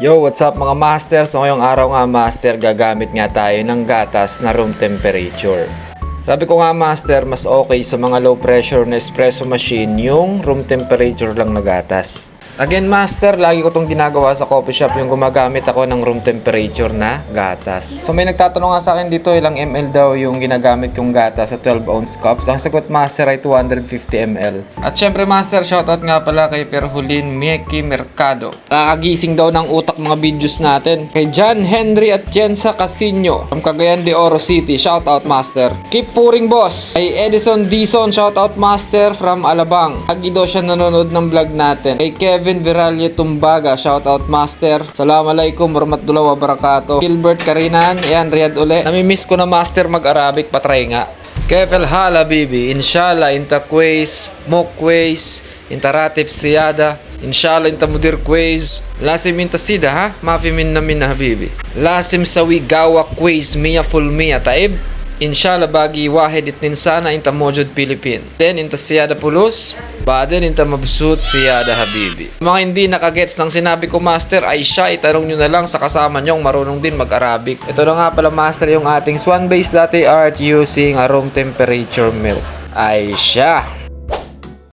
Yo, what's up mga master? So ngayong araw nga master, gagamit nga tayo ng gatas na room temperature. Sabi ko nga master, mas okay sa mga low pressure na espresso machine yung room temperature lang na gatas. Again master, lagi ko itong ginagawa sa coffee shop, yung gumagamit ako ng room temperature na gatas. So may nagtatanong nga sa akin dito, ilang ml daw yung ginagamit kong gatas sa 12 ounce cups. Ang sagot master ay 250 ml. At syempre master, shoutout nga pala kay Perhulin Mieki Mercado. Nakagising daw ng utak mga videos natin. Kay John Henry at Jensa Casino from Cagayan de Oro City, shoutout master. Keep pouring boss. Kay Edison Dison, shoutout master from Alabang. Lagi daw siya nanonood ng vlog natin. Kay Kevin Viralle Tumbaga, shoutout master. Assalamualaikum warahmatullahi wabarakatuh. Gilbert Karinan, ayan, Riyadh uli. Namimiss ko na master mag-Arabic, patry nga. Kefel hala bibi, inshallah inta kwez, mo kwez, inta ratib siyada, inshallah inta mudir kwez, lasim inta sida ha, mafi min namin na habibi. Lasim sawi gawa kwez, miya full miya taib. Inshallah bagi wahid itnin sana inta mojud Philippine. Then inta siyada pulos, baden inta mabsut siyada habibi. Mga hindi nakagets ng sinabi ko master, ay siya itanong nyo na lang sa kasama nyong marunong din mag-Arabic. Ito na nga pala master yung ating swan based latte art using a room temperature milk. Ay siya.